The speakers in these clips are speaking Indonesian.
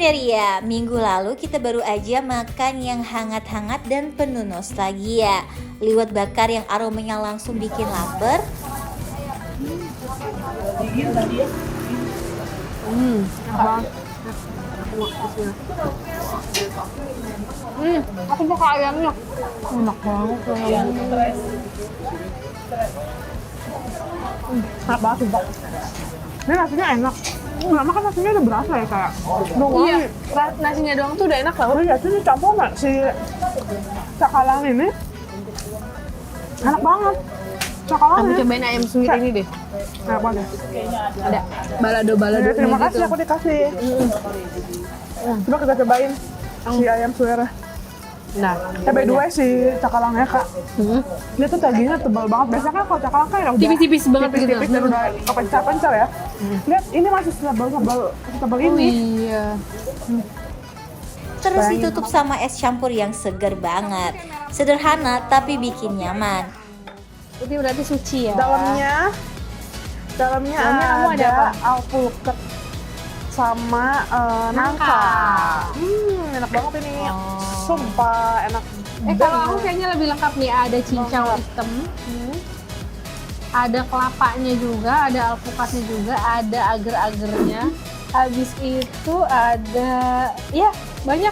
Kulineria, minggu lalu kita baru aja makan yang hangat-hangat dan penuh nostalgia. Liwet bakar yang aromanya langsung bikin lapar. Aku suka ayamnya. Enak banget ayamnya. Enak banget sumpah. Ini nasinya enak. Nggak makan nasinya udah berasa ya kayak. Iya, nasinya doang tuh udah enak loh. Oh iya, ini campur nggak si cakalang ini? Enak banget. Cakalang Kamu ya. cobain ayam suwir ini deh. Enak banget. Ada balado-balado Ya, terima kasih gitu. aku dikasih. Coba kita cobain si ayam suwir. Nah, By the way si cakalangnya kak, dia tuh dagingnya tebal banget. Biasanya kan kalau cakalang kan udah Tipis-tipis banget gitu. tipis dan udah kepencar-pencar ya. Lihat ini masih tebal ini. Iya. Terus ditutup sama es campur yang seger banget. Sederhana tapi bikin nyaman. Ini berarti suci ya. Dalamnya Dalamnya kamu ada ada apa? alpukat sama nangka. Enak banget ini. Sumpah enak. Kalau aku kayaknya lebih lengkap nih. Ada cincau hitam, ada kelapanya juga, ada alpukatnya juga, ada agar-agarnya. Habis itu ada, ya banyak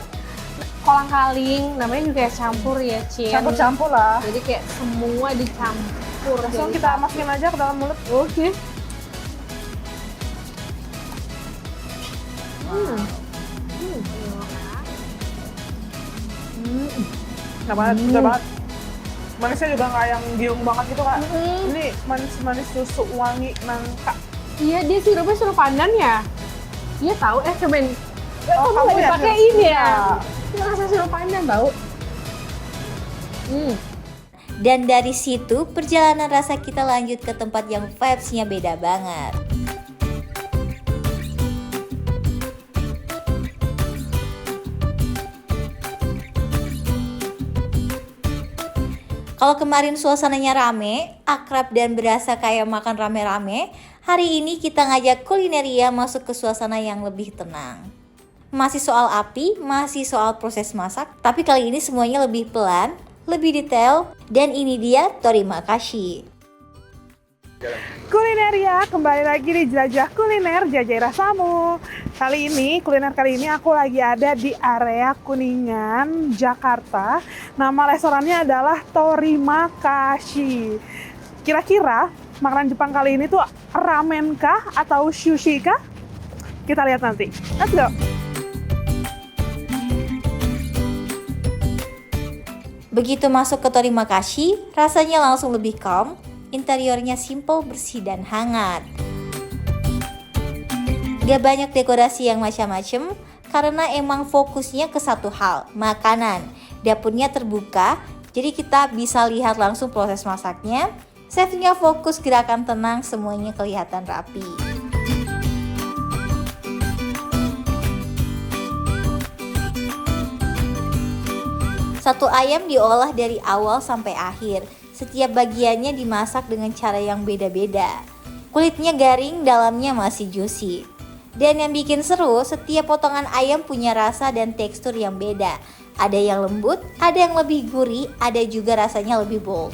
kolang-kaling. Namanya juga campur ya, Cin. Campur-campur lah. Jadi kayak semua dicampur. Langsung jadi kita satu. masukin aja ke dalam mulut. Oke. Enak banget, enak banget. Manisnya juga nggak yang giung banget gitu kak. Ini manis-manis susu wangi nangka. Iya, dia sirupnya sirup pandan ya? Iya tahu, cobain. Kamu kamu nggak ya, dipakein ya? iya. Ini rasa sirup pandan tau. Dan dari situ perjalanan rasa kita lanjut ke tempat yang vibes-nya beda banget. Kalau kemarin suasananya rame, akrab dan berasa kayak makan rame-rame, hari ini kita ngajak Kulineria masuk ke suasana yang lebih tenang. Masih soal api, masih soal proses masak, tapi kali ini semuanya lebih pelan, lebih detail, dan ini dia Torimakasih. Kulineria, kembali lagi di Jelajah Kuliner Jajai Rasamu. Kali ini aku lagi ada di area Kuningan, Jakarta. Nama restorannya adalah Torimakasih. Kira-kira makanan Jepang kali ini tuh ramen kah atau sushi kah? Kita lihat nanti. Let's go! Begitu masuk ke Torimakasih, rasanya langsung lebih calm. Interiornya simple, bersih, dan hangat. Gak banyak dekorasi yang macam-macam karena emang fokusnya ke satu hal, makanan. Dapurnya terbuka, jadi kita bisa lihat langsung proses masaknya. Chefnya fokus gerakan tenang, semuanya kelihatan rapi. Satu ayam diolah dari awal sampai akhir. Setiap bagiannya dimasak dengan cara yang beda-beda. Kulitnya garing, dalamnya masih juicy. Dan yang bikin seru, setiap potongan ayam punya rasa dan tekstur yang beda. Ada yang lembut, ada yang lebih gurih, ada juga rasanya lebih bold.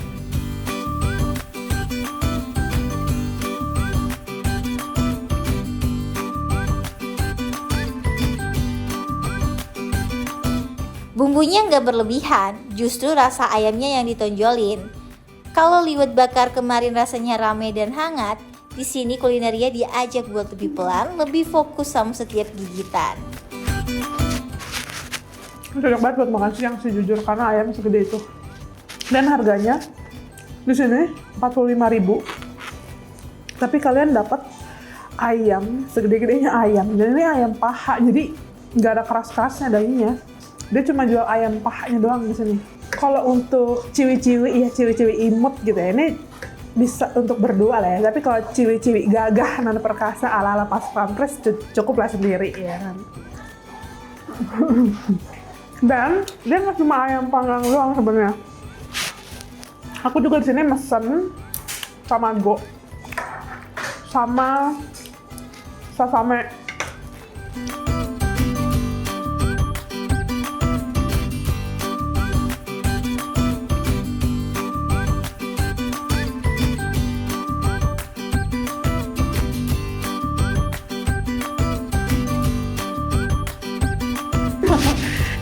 Bumbunya nggak berlebihan, justru rasa ayamnya yang ditonjolin. Kalau liwet bakar kemarin rasanya rame dan hangat, di sini Kulineria diajak buat lebih pelan, lebih fokus sama setiap gigitan. Cocok banget buat makan siang sih jujur, karena ayam segede itu. Dan harganya di sini 45.000. Tapi kalian dapat ayam segede-gedenya ayam. Dan ini ayam paha, jadi nggak ada keras-kerasnya dagingnya. Dia cuma jual ayam pahanya doang di sini. Kalau untuk ciwi-ciwi, ya ciwi-ciwi imut gitu ya, ini bisa untuk berdua lah ya. Tapi kalau ciwi-ciwi gagah, nan perkasa ala-ala pas pampres cukup lah sendiri ya kan. Dan dia nggak cuma ayam panggang doang sebenarnya. Aku juga di sini mesen tamago sama sasame.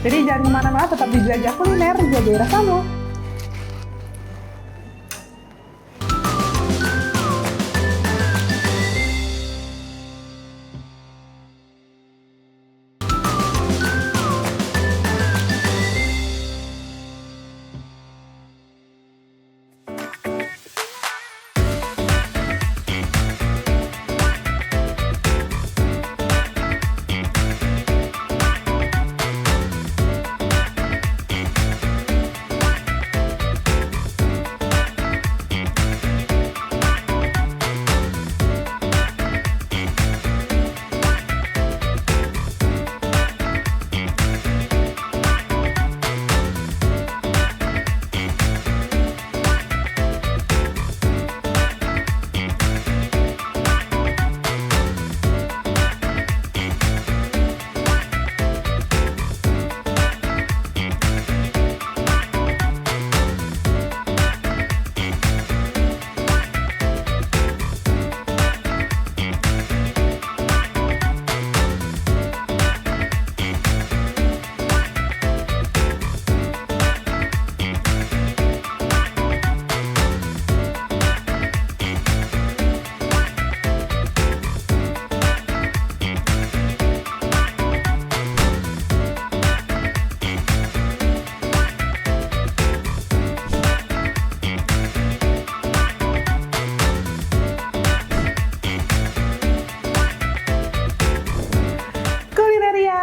Jadi jangan kemana-mana, tetap di Jelajah Kuliner, jaga rasamu.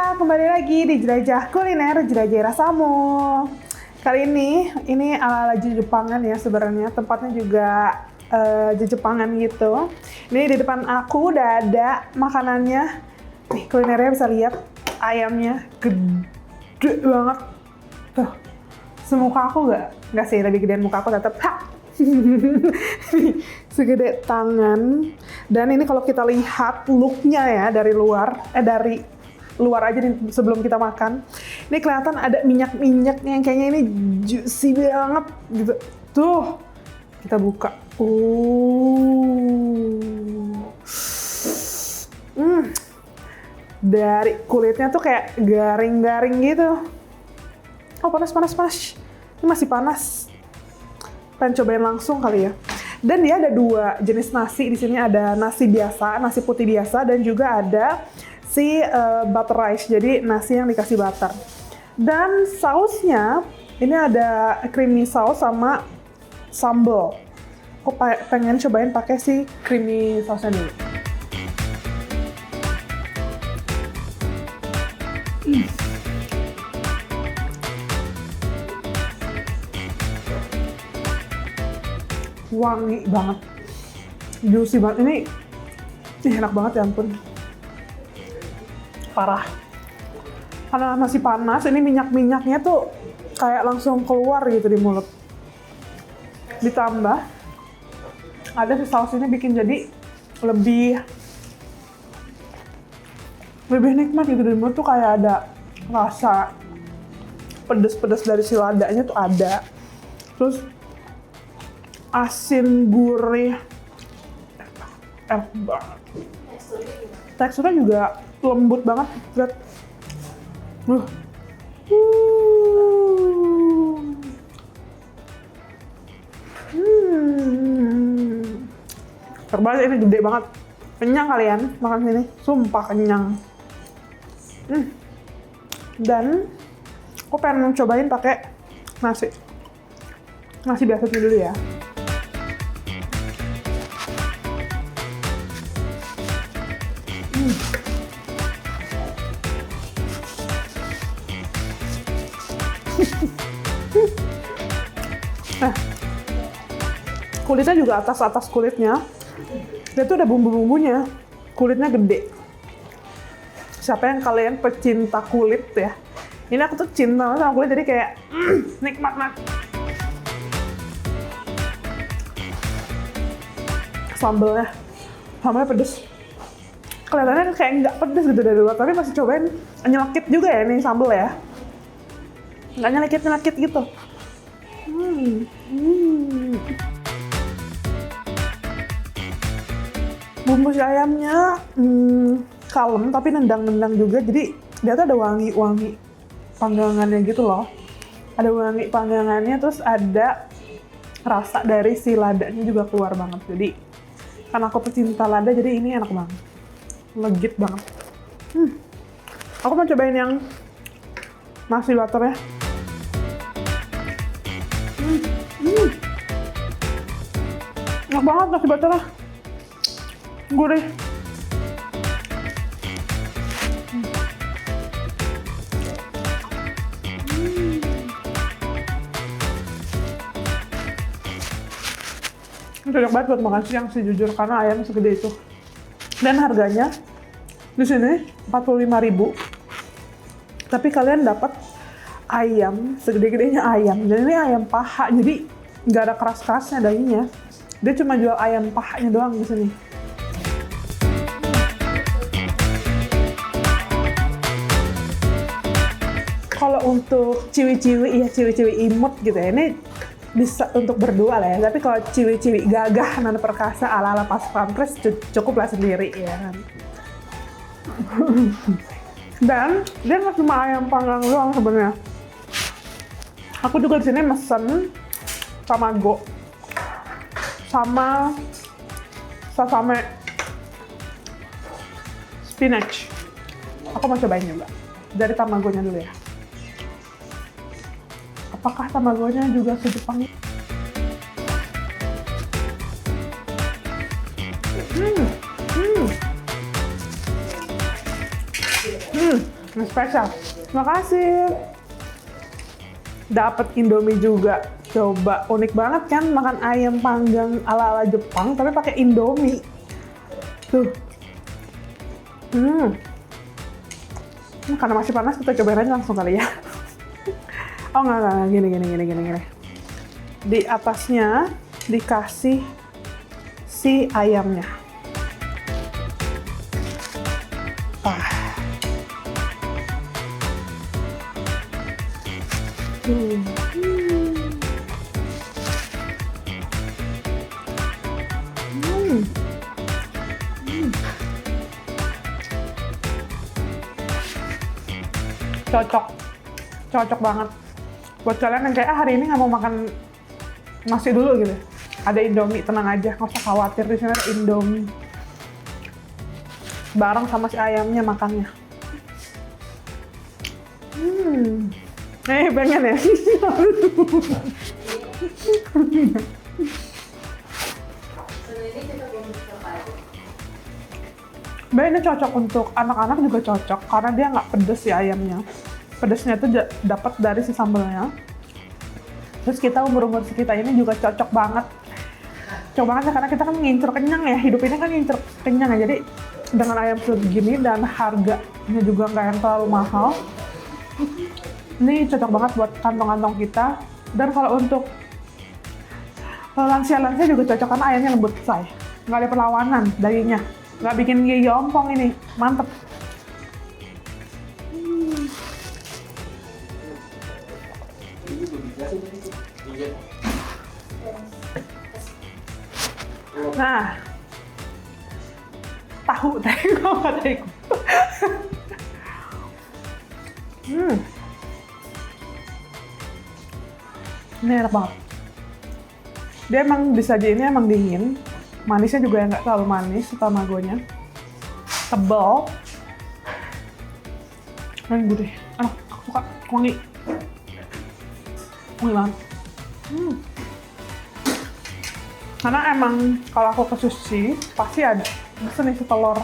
Kembali lagi di Jelajah Kuliner, jelajah rasamu. Kali ini ala-ala Jepangan ya sebenarnya, tempatnya juga Jepangan gitu. Ini di depan aku udah ada makanannya. Nih kulinernya bisa lihat, ayamnya gede banget. Tuh, semuka aku nggak sih, lebih gedean muka aku tetap. Segede tangan. Dan ini kalau kita lihat looknya ya dari luar aja nih, sebelum kita makan. Ini kelihatan ada minyak-minyaknya yang kayaknya ini juicy banget gitu. Tuh, kita buka. Dari kulitnya tuh kayak garing-garing gitu. Oh, panas. Ini masih panas. Pengen cobain langsung kali ya. Dan dia ada dua jenis nasi di sini, ada nasi biasa, nasi putih biasa, dan juga ada si butter rice, jadi nasi yang dikasih butter. Dan sausnya ini ada creamy saus sama sambal. Aku pengen cobain pakai si creamy sausnya dulu. Wangi banget, juicy banget. Ini enak banget ya ampun. Parah. Karena masih panas, ini minyak-minyaknya tuh kayak langsung keluar gitu di mulut. Ditambah ada si saus ini bikin jadi lebih nikmat gitu di mulut tuh, kayak ada rasa pedes-pedes dari si ladanya tuh ada. Terus asin gurih. Enak banget. Teksturnya juga lembut banget, lihat. Terbalik, ini gede banget. Kenyang kalian makan sini, sumpah kenyang. Dan aku pengen cobain pakai nasi biasa dulu ya. Nah, kulitnya juga atas kulitnya, dia tuh ada bumbu-bumbunya, kulitnya gede. Siapa yang kalian pecinta kulit ya? Ini aku tuh cinta sama kulit, jadi kayak nikmat banget. Sambalnya pedes. Kelihatannya kayak nggak pedes gitu dari luar, tapi masih cobain nyelekit juga ya nih sambal ya. Nggak nyelekit gitu. Bumbu si ayamnya kalem tapi nendang-nendang juga, jadi dia tuh ada wangi panggangannya gitu loh. Ada wangi panggangannya, terus ada rasa dari si ladanya juga keluar banget. Jadi karena aku pecinta lada, jadi ini enak banget, legit banget. Aku mau cobain yang nasi butter ya. Enak banget nasi butternya, gurih. Ini cocok banget buat makan siang sih jujur, karena ayam segede itu. Dan harganya di sini 45.000. Tapi kalian dapat ayam segede-gedenya ayam. Dan ini ayam paha, jadi nggak ada keras-kerasnya dagingnya. Dia cuma jual ayam pahanya doang di sini. Kalau untuk ciwi-ciwi, ya ciwi-ciwi imut gitu ya, ini bisa untuk berdua lah ya. Tapi kalau ciwi-ciwi gagah, nana perkasa ala-ala pas pampres cukup lah sendiri ya kan. Dan dia nggak cuma ayam panggang doang sebenarnya. Aku juga di sini mesen tamago sama sasame spinach. Aku mau cobain juga dari tamagonya dulu ya. Apakah tamagonya juga se-Jepang? Ini spesial. Makasih. Dapat Indomie juga. Coba, unik banget kan makan ayam panggang ala-ala Jepang tapi pakai Indomie. Tuh. Karena masih panas, kita cobain aja langsung kali ya. Oh enggak, gini. Di atasnya dikasih si ayamnya. Cocok banget buat kalian yang kayak hari ini nggak mau makan nasi dulu gitu. Ada Indomie, tenang aja, nggak usah khawatir, di sini ada Indomie bareng sama si ayamnya makannya. Pengen ya. Ini cocok untuk anak-anak juga cocok karena dia nggak pedes ya ayamnya. Pedesnya itu dapat dari si sambelnya. Terus kita umur-umur sekitar ini juga cocok banget. Cocok banget ya, karena kita kan ngincer kenyang ya. Hidup ini kan ngincer kenyang ya. Jadi dengan ayam segini dan harganya juga nggak yang terlalu mahal. Ini cocok banget buat kantong-kantong kita. Dan kalau untuk lansia-lansia juga cocok karena ayamnya lembut say. Nggak ada perlawanan dagingnya. Nggak bikin gigi ompong ini. Mantep. Nah, tahu teko. Ini enak banget. Dia emang disajiinnya emang dingin, manisnya juga nggak terlalu manis, tamagonya tebal, dan gurih. Enak, aku suka, wangi banget. Karena emang kalau aku ke sushi pasti ada pesen isi telur,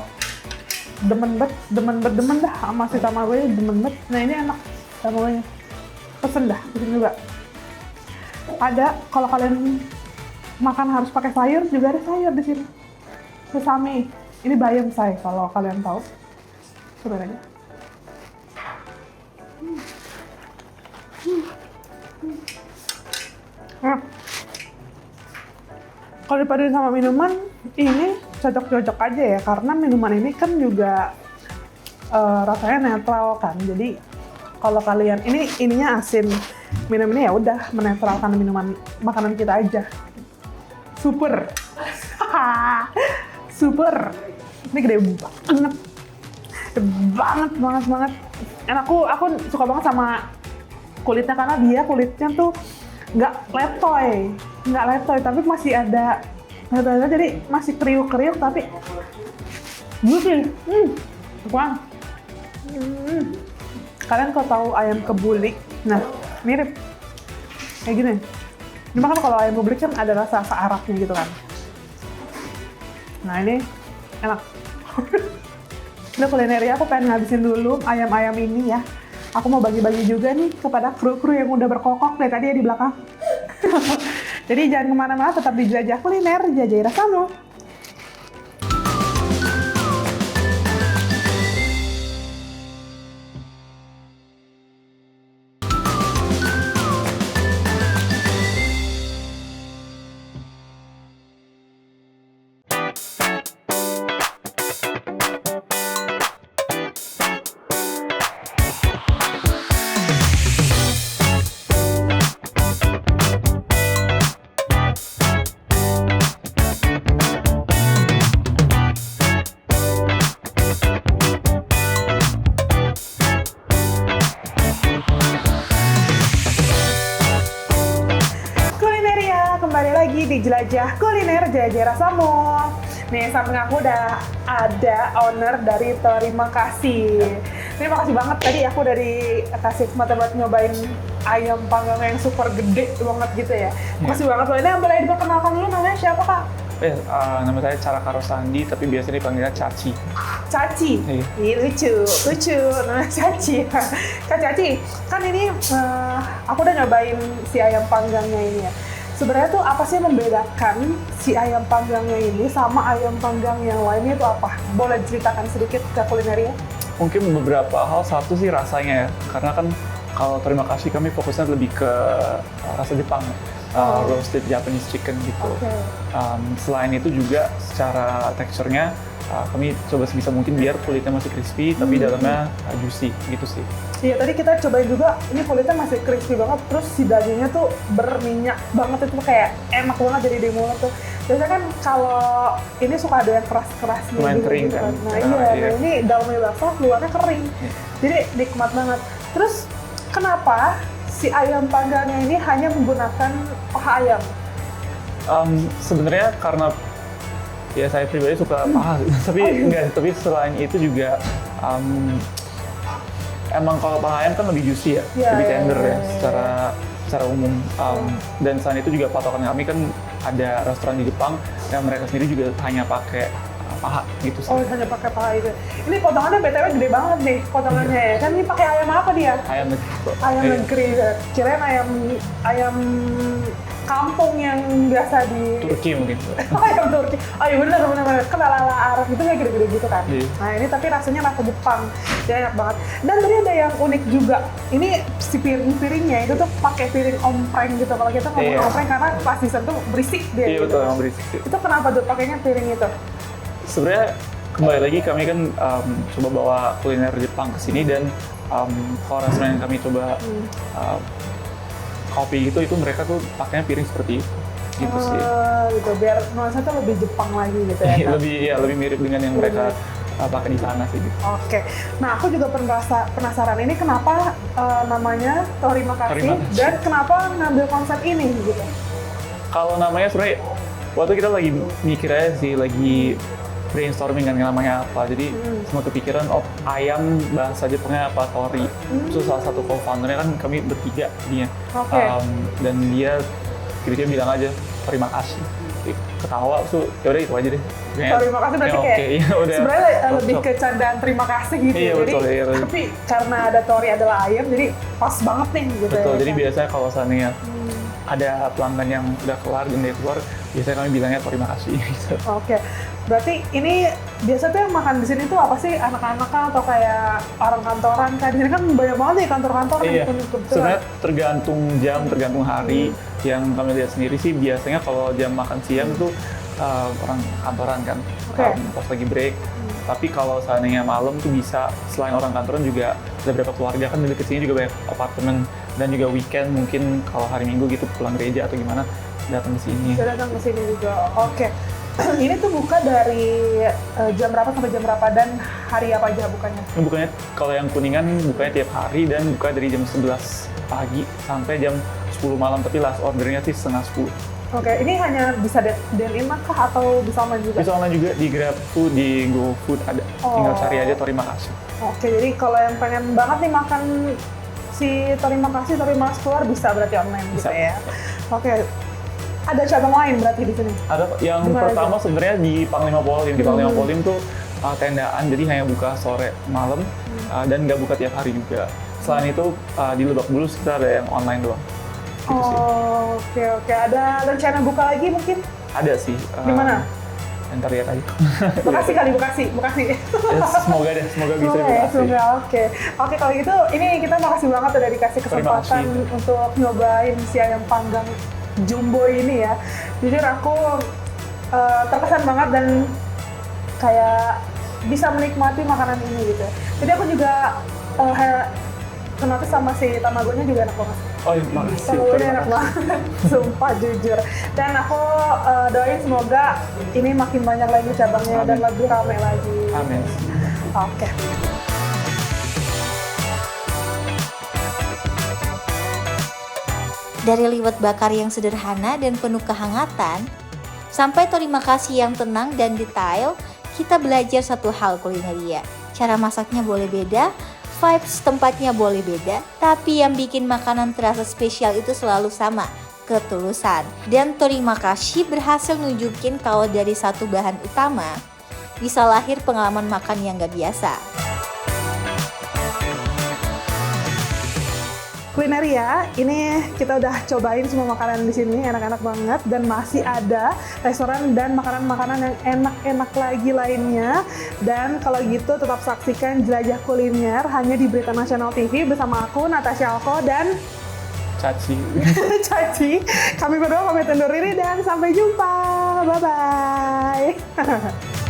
demen dah sama si tamagonya, demen banget. Nah ini enak tamagonya, pesen dah di sini juga. Ada kalau kalian makan harus pakai sayur juga ada sayur di sini. Sesame, ini bayam say kalau kalian tahu. Sebenarnya. Kalau dipaduin sama minuman, ini cocok-cocok aja ya, karena minuman ini kan juga rasanya netral kan. Jadi kalau kalian ininya asin, minum ini ya udah menetralkan minuman makanan kita aja. Super. Super. Ini gede banget. Banget. Dan aku suka banget sama kulitnya karena dia kulitnya tuh nggak letoy tapi masih ada jadi masih kriuk-kriuk tapi juicy. Wah. Kalian kalau tahu ayam kebuli, nah mirip kayak gini. Cuma kan kalau ayam kebuli kan ada rasa Arabnya gitu kan. Nah ini enak. Udah kulinernya aku pengen ngabisin dulu ayam-ayam ini ya. Aku mau bagi-bagi juga nih kepada kru-kru yang udah berkokok dari tadi ya di belakang. Jadi jangan kemana-mana, tetap di Jelajah Kuliner, Jajai Rasamu. Kembali lagi di Jelajah Kuliner Jajai Rasamu. Nih, samping aku udah ada owner dari Terima Kasih. Terima kasih banget, tadi aku dari kasih kesempatan buat nyobain ayam panggang yang super gede banget gitu ya. Makasih banget loh. Ini boleh diperkenalkan dulu, namanya siapa Kak? Nama saya Caraka Rosandi, tapi biasanya dipanggilnya Caci. Caci? Iya. Lucu, namanya Caci. Kak Caci, kan ini aku udah nyobain si ayam panggangnya ini ya. Sebenarnya tuh apa sih yang membedakan si ayam panggangnya ini sama ayam panggang yang lainnya itu apa? Boleh ceritakan sedikit ke kulinernya? Mungkin beberapa hal, satu sih rasanya ya, karena kan kalau Terima Kasih kami fokusnya lebih ke rasa Jepang, roasted Japanese chicken gitu. Okay. Selain itu juga secara teksturnya kami coba sebisa mungkin biar kulitnya masih crispy, tapi dalamnya juicy gitu sih. Iya, tadi kita cobain juga, ini kulitnya masih crispy banget, terus si dagingnya tuh berminyak banget, itu kayak enak banget jadi di mulut tuh. Biasanya kan kalau ini suka ada yang keras-kerasnya lumayan gitu, kering gitu kan. Nah iya, ini dalamnya basah, luarnya kering. Jadi nikmat banget. Terus kenapa si ayam panggangnya ini hanya menggunakan paha ayam? Sebenarnya karena ya saya pribadi suka paha, tapi selain itu juga emang kalau paha ayam kan lebih juicy ya, lebih tender ya secara umum. Dan selain itu juga patokan kami kan ada restoran di Jepang yang mereka sendiri juga hanya pakai paha gitu sih. Oh, hanya pakai paha itu. Ini potongannya BTW gede banget nih potongannya ya. Kan ini pakai ayam apa dia? Ayam negeri. Ayam negeri. Kirain ayam kampung yang biasa di Turki mungkin. Ayam Turki. Oh iya bener. Kan ala Arab itu kayak gede-gede gitu kan. Iya. Nah ini tapi rasanya rasa Jepang. Dia enak banget. Dan tadi ada yang unik juga. Ini si piringnya itu tuh pakai piring ompreng gitu. Kalau kita ngomong ompreng karena pas disentuh berisik dia. Iya gitu. betul, emang berisik sih. Itu kenapa tuh pakainya piring itu? Sebenarnya kembali lagi kami kan coba bawa kuliner Jepang ke sini dan kalau restoran yang kami coba kopi gitu, itu mereka tuh pakainya piring seperti itu gitu sih. Gitu, biar nuansa tuh lebih Jepang lagi gitu ya kan? lebih mirip dengan yang mereka pakai di sana sih gitu. Oke, nah aku juga penasaran ini kenapa namanya Terima Kasih dan kenapa ngambil konsep ini gitu? Kalau namanya sebenarnya waktu kita lagi mikir aja sih, lagi brainstorming kan namanya apa, jadi semua kepikiran ayam bahasa Jepangnya apa, tori. Itu salah satu co-foundernya kan kami bertiga dia. Dan dia tiba-tiba bilang aja terima kasih, ketawa tuh ya udah itu aja deh. Terima kasih berarti kayak sebenarnya lebih ke candaan terima kasih gitu. Iya, jadi betul. tapi karena ada tori adalah ayam jadi pas banget nih gitu. Betul, ya, jadi kan? biasanya kalau seandainya ada pelanggan yang udah kelar dan dia keluar, biasanya kami bilangnya terima kasih gitu. Oke. Berarti ini biasa tuh yang makan di sini tuh apa sih, anak-anak atau kayak orang kantoran kan? Di sini kan banyak banget nih kantor-kantor Iya. yang Sebenarnya tergantung jam, tergantung hari. Yang kami lihat sendiri sih biasanya kalau jam makan siang tuh orang kantoran kan, pas lagi break. Tapi kalau seandainya malam tuh bisa selain orang kantoran juga ada beberapa keluarga kan di dekat sini juga banyak apartemen, dan juga weekend mungkin kalau hari Minggu gitu pulang gereja atau gimana datang ke sini. Bisa datang ke sini juga. Oke. Ini tuh buka dari jam berapa sampai jam berapa dan hari apa aja bukanya? Ini bukanya kalau yang Kuningan bukanya tiap hari dan buka dari jam 11 pagi sampai jam 10 malam, tapi last ordernya sih setengah 10. Oke, ini hanya bisa dine-in kah atau bisa online juga? Bisa online juga di GrabFood, di GoFood ada. Tinggal cari aja Tori Makasih. Oke, jadi kalau yang pengen banget nih makan si Tori Makasih tapi malas keluar bisa berarti online gitu Bisa. ya. Oke. Ada cabang lain berarti di sini. Ada yang Di mana pertama sebenarnya di Panglima Polim. Di Panglima Polim tuh tendaan, jadi hanya buka sore malam dan nggak buka tiap hari juga. Selain itu di Lebak Bulus kita ada yang online doang. Gitu sih. Oh, oke. Ada rencana buka lagi mungkin? Ada sih. Di mana? Ntar lihat aja. Bekasi kali, Bekasi. Ya, semoga deh, semoga bisa di Bekasi. Semoga, oke. Oke, kalau gitu ini kita makasih banget udah dikasih Terima kesempatan kasih. untuk nyobain si ayam panggang jumbo ini ya. Jujur aku terkesan banget dan kayak bisa menikmati makanan ini gitu. Jadi aku juga kenapa sama si tamagonya juga enak banget. Oh iya, makasih. Tamagonya enak banget, sumpah jujur. Dan aku doain semoga ini makin banyak lagi cabangnya dan Amin. lebih ramai lagi. Amin. Oke. Dari liwet bakar yang sederhana dan penuh kehangatan, sampai Tori Makasih yang tenang dan detail, kita belajar satu hal kulineria. Cara masaknya boleh beda, vibes tempatnya boleh beda, tapi yang bikin makanan terasa spesial itu selalu sama, ketulusan. Dan Tori Makasih berhasil nunjukin kalau dari satu bahan utama, bisa lahir pengalaman makan yang gak biasa. Kulineria, ini kita udah cobain semua makanan di sini, enak-enak banget dan masih ada restoran dan makanan-makanan yang enak-enak lagi lainnya. Dan kalau gitu tetap saksikan Jelajah Kuliner hanya di Berita Nasional TV bersama aku Natasha Alko dan Caci. Caci. Kami berdua pamit undur diri dan sampai jumpa. Bye bye.